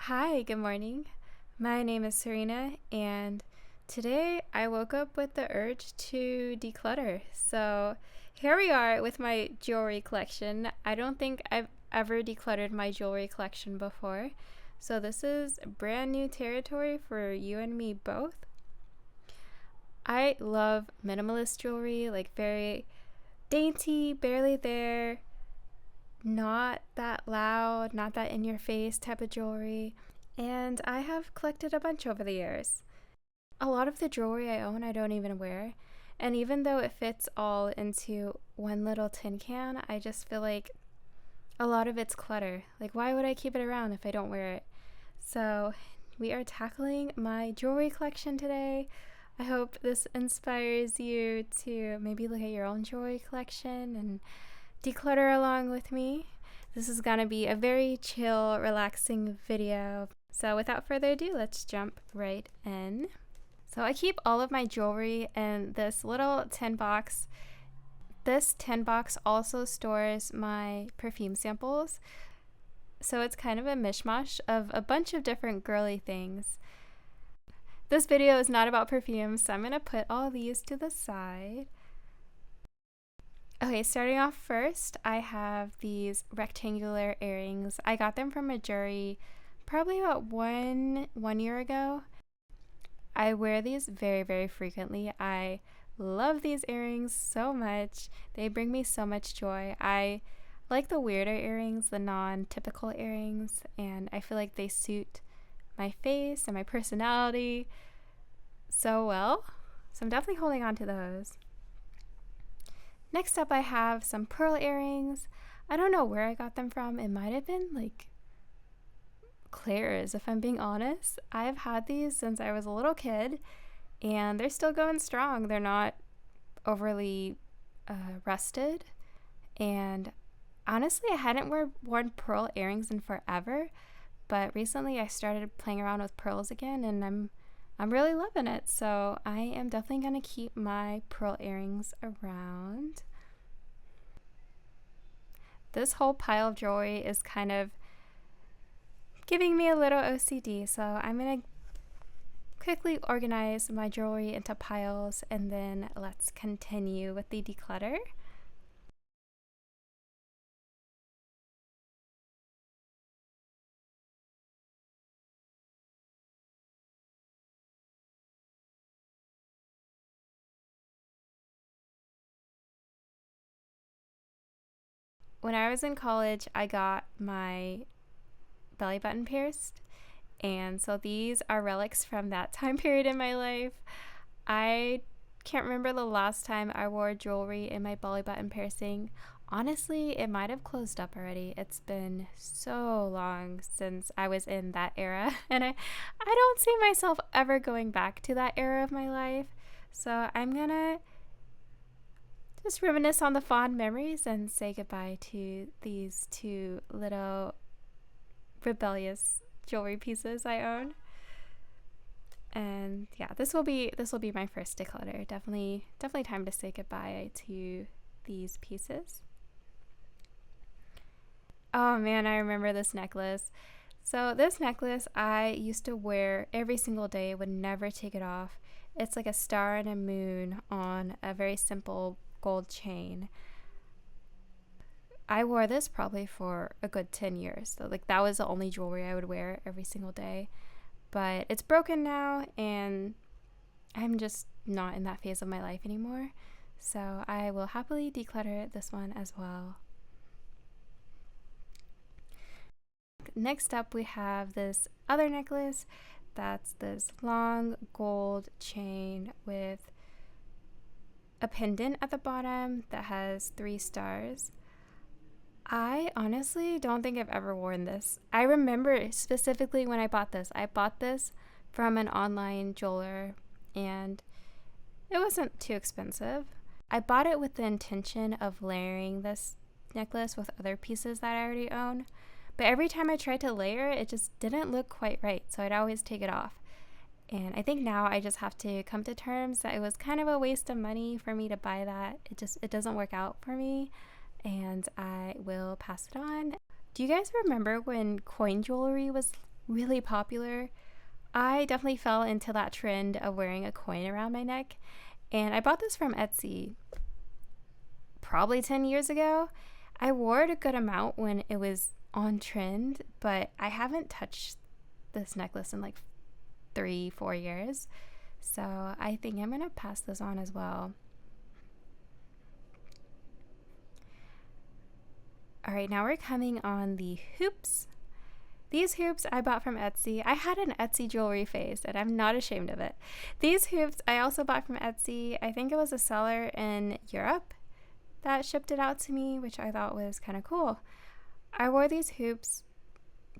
Hi, good morning. My name is Serena, and today I woke up with the urge to declutter. So here we are with my jewelry collection. I don't think I've ever decluttered my jewelry collection before. So this is brand new territory for you and me both. I love minimalist jewelry, like very dainty, barely there, not that loud, not that in your face type of jewelry. And I have collected a bunch over the years. A lot of the jewelry I own, I don't even wear. And even though it fits all into one little tin can, I just feel like a lot of it's clutter. Like, why would I keep it around if I don't wear it? So, we are tackling my jewelry collection today. I hope this inspires you to maybe look at your own jewelry collection and declutter along with me. This is gonna be a very chill, relaxing video. So without further ado, let's jump right in. So I keep all of my jewelry in this little tin box. This tin box also stores my perfume samples. So it's kind of a mishmash of a bunch of different girly things. This video is not about perfumes, so I'm gonna put all these to the side. Okay, starting off first, I have these rectangular earrings. I got them from a jewelry probably about one year ago. I wear these very, very frequently. I love these earrings so much. They bring me so much joy. I like the weirder earrings, the non-typical earrings, and I feel like they suit my face and my personality so well. So I'm definitely holding on to those. Next up, I have some pearl earrings. I don't know where I got them from. It might have been like Claire's, if I'm being honest. I've had these since I was a little kid, and they're still going strong. They're not overly rusted. And honestly, I hadn't worn pearl earrings in forever, but recently I started playing around with pearls again, and I'm really loving it. So I am definitely going to keep my pearl earrings around. This whole pile of jewelry is kind of giving me a little OCD. So I'm going to quickly organize my jewelry into piles, and then let's continue with the declutter. When I was in college, I got my belly button pierced, and so these are relics from that time period in my life. I can't remember the last time I wore jewelry in my belly button piercing. Honestly, it might have closed up already. It's been so long since I was in that era, and I don't see myself ever going back to that era of my life. So I'm gonna just reminisce on the fond memories and say goodbye to these two little rebellious jewelry pieces I own. And yeah, this will be my first declutter. Definitely time to say goodbye to these pieces. Oh man, I remember this necklace. So this necklace I used to wear every single day, would never take it off. It's like a star and a moon on a very simple gold chain. I wore this probably for a good 10 years. So like that was the only jewelry I would wear every single day. But it's broken now, and I'm just not in that phase of my life anymore. So I will happily declutter this one as well. Next up, we have this other necklace. That's this long gold chain with a pendant at the bottom that has 3 stars. I honestly don't think I've ever worn this. I remember specifically when I bought this. I bought this from an online jeweler, and it wasn't too expensive. I bought it with the intention of layering this necklace with other pieces that I already own, but every time I tried to layer it, it just didn't look quite right, so I'd always take it off. And I think now I just have to come to terms that it was kind of a waste of money for me to buy that. It doesn't work out for me, and I will pass it on. Do you guys remember when coin jewelry was really popular, I definitely fell into that trend of wearing a coin around my neck. And I bought this from Etsy probably 10 years ago. I wore it a good amount when it was on trend, but I haven't touched this necklace in like 3-4 years. So I think I'm going to pass this on as well. All right, now we're coming on the hoops. These hoops I bought from Etsy. I had an Etsy jewelry phase, and I'm not ashamed of it. These hoops I also bought from Etsy. I think it was a seller in Europe that shipped it out to me, which I thought was kind of cool. I wore these hoops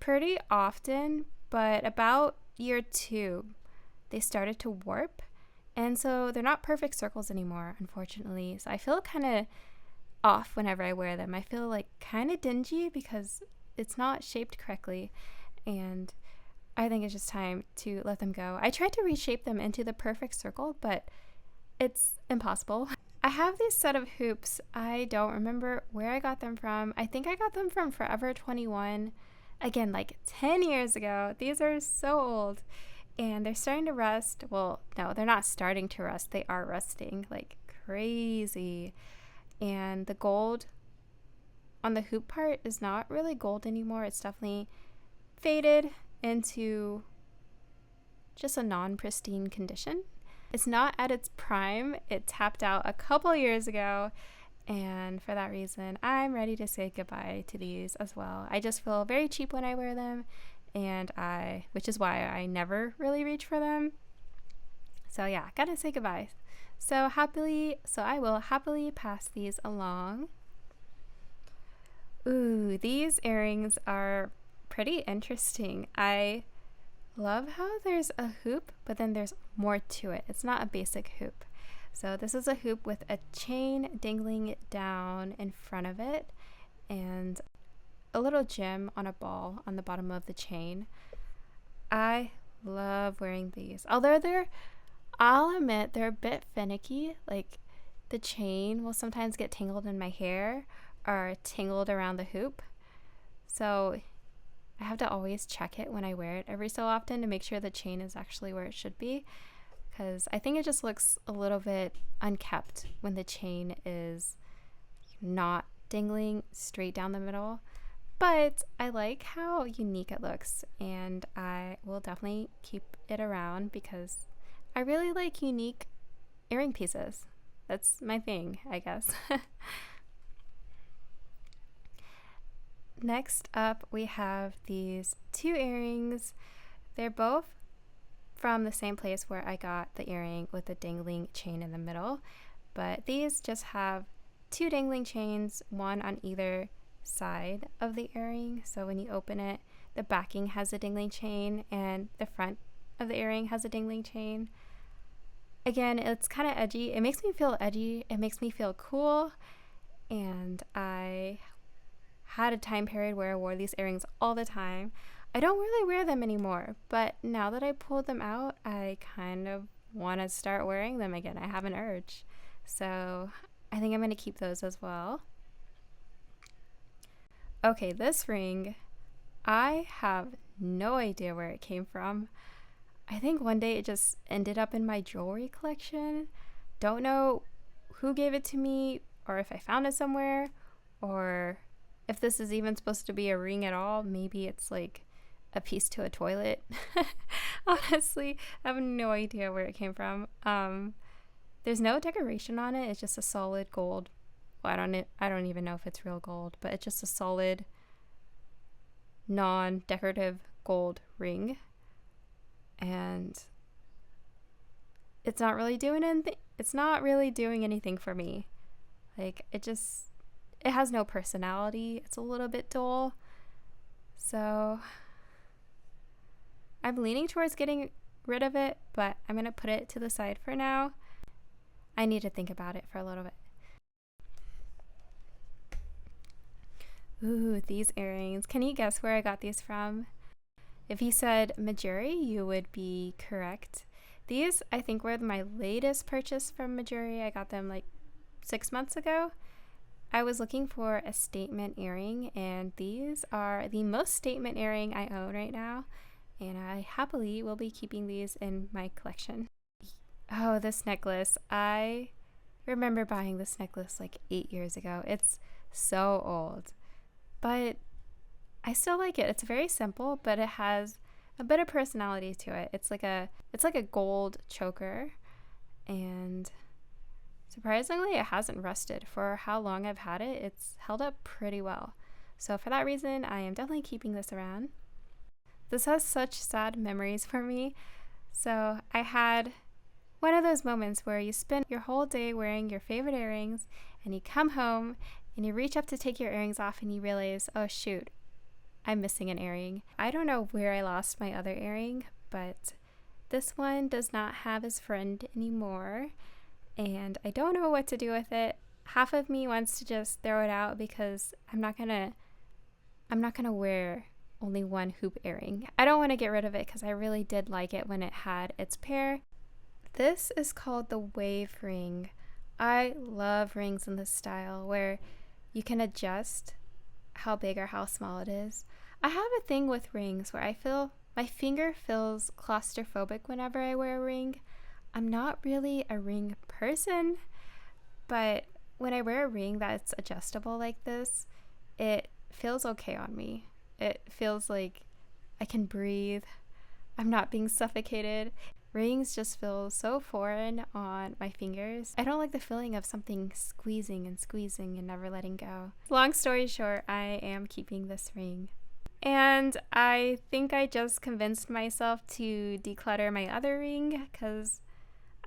pretty often, but about year 2, they started to warp. And so they're not perfect circles anymore, unfortunately. So I feel kind of off whenever I wear them. I feel like kind of dingy because it's not shaped correctly, and I think it's just time to let them go. I tried to reshape them into the perfect circle, but it's impossible. I have these set of hoops. I don't remember where I got them from. I think I got them from Forever 21. Again, like 10 years ago. These are so old, and they're starting to rust. Well, no, they're not starting to rust. They are rusting like crazy. And the gold on the hoop part is not really gold anymore. It's definitely faded into just a non-pristine condition. It's not at its prime. It tapped out a couple years ago, and for that reason, I'm ready to say goodbye to these as well. I just feel very cheap when I wear them, which is why I never really reach for them. So yeah, gotta say goodbye. So I will happily pass these along. Ooh, these earrings are pretty interesting. I love how there's a hoop, but then there's more to it. It's not a basic hoop. So this is a hoop with a chain dangling down in front of it and a little gem on a ball on the bottom of the chain. I love wearing these. Although I'll admit they're a bit finicky. Like the chain will sometimes get tangled in my hair or tangled around the hoop. So I have to always check it when I wear it every so often to make sure the chain is actually where it should be, because I think it just looks a little bit unkept when the chain is not dangling straight down the middle. But I like how unique it looks, and I will definitely keep it around because I really like unique earring pieces. That's my thing, I guess. Next up, we have these 2 earrings. They're both from the same place where I got the earring with the dangling chain in the middle, but these just have 2 dangling chains, one on either side of the earring. So when you open it, the backing has a dangling chain and the front of the earring has a dangling chain. Again, it's kind of edgy. It makes me feel edgy. It makes me feel cool, and I had a time period where I wore these earrings all the time. I don't really wear them anymore, but now that I pulled them out, I kind of want to start wearing them again. I have an urge. So I think I'm going to keep those as well. Okay, this ring, I have no idea where it came from. I think one day it just ended up in my jewelry collection. Don't know who gave it to me, or if I found it somewhere, or if this is even supposed to be a ring at all. Maybe it's like a piece to a toilet. Honestly, I have no idea where it came from. There's no decoration on it. It's just a solid gold. Well, I don't even know if it's real gold, but it's just a solid non-decorative gold ring. And it's not really doing anything. It's not really doing anything for me. Like it has no personality. It's a little bit dull. So I'm leaning towards getting rid of it, but I'm going to put it to the side for now. I need to think about it for a little bit. Ooh, these earrings. Can you guess where I got these from? If you said Majuri, you would be correct. These, I think, were my latest purchase from Majuri. I got them like 6 months ago. I was looking for a statement earring, and these are the most statement earring I own right now. and I happily will be keeping these in my collection. Oh, this necklace. I remember buying this necklace like 8 years ago. It's so old, but I still like it. It's very simple, but it has a bit of personality to it. It's like a gold choker, and surprisingly, it hasn't rusted. For how long I've had it, it's held up pretty well. So for that reason, I am definitely keeping this around. This has such sad memories for me. So I had one of those moments where you spend your whole day wearing your favorite earrings, and you come home and you reach up to take your earrings off and you realize, oh shoot, I'm missing an earring. I don't know where I lost my other earring, but this one does not have his friend anymore, and I don't know what to do with it. Half of me wants to just throw it out because I'm not gonna wear only one hoop earring. I don't want to get rid of it because I really did like it when it had its pair. This is called the wave ring. I love rings in this style where you can adjust how big or how small it is. I have a thing with rings where I feel my finger feels claustrophobic whenever I wear a ring. I'm not really a ring person, but when I wear a ring that's adjustable like this, it feels okay on me. It feels like I can breathe. I'm not being suffocated. Rings just feel so foreign on my fingers. I don't like the feeling of something squeezing and never letting go. Long story short, I am keeping this ring. And I think I just convinced myself to declutter my other ring because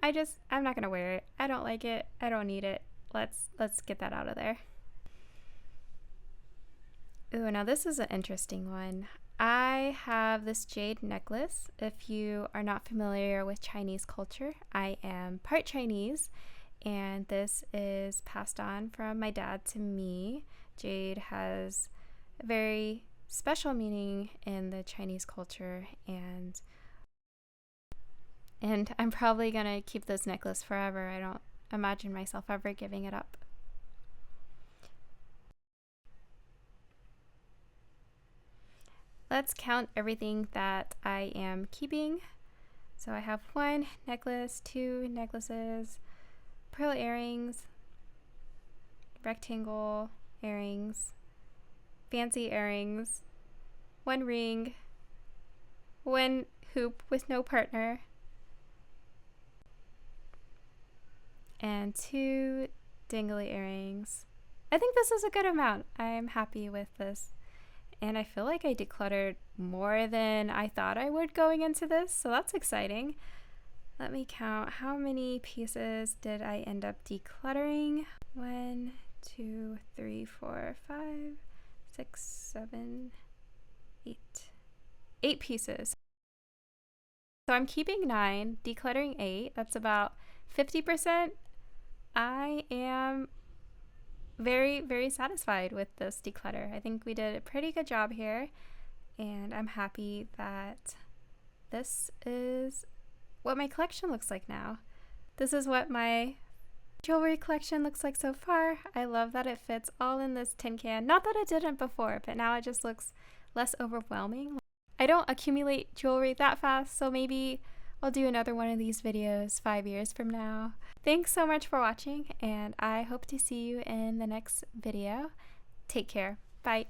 I'm not gonna wear it. I don't like it. I don't need it. Let's get that out of there. Ooh, now this is an interesting one. I have this jade necklace. If you are not familiar with Chinese culture, I am part Chinese, and this is passed on from my dad to me. Jade has a very special meaning in the Chinese culture, and I'm probably gonna keep this necklace forever. I don't imagine myself ever giving it up. Let's count everything that I am keeping. So I have 1 necklace, 2 necklaces, pearl earrings, rectangle earrings, fancy earrings, 1 ring, 1 hoop with no partner, and 2 dangly earrings. I think this is a good amount. I'm happy with this. And I feel like I decluttered more than I thought I would going into this, so that's exciting. Let me count. How many pieces did I end up decluttering? 1, 2, 3, 4, 5, 6, 7, 8. 8 pieces. So I'm keeping 9, decluttering 8. That's about 50%. I am very, very satisfied with this declutter. I think we did a pretty good job here, and I'm happy that this is what my collection looks like now. This is what my jewelry collection looks like so far. I love that it fits all in this tin can. Not that it didn't before, but now it just looks less overwhelming. I don't accumulate jewelry that fast, so maybe I'll do another one of these videos 5 years from now. Thanks so much for watching, and I hope to see you in the next video. Take care. Bye.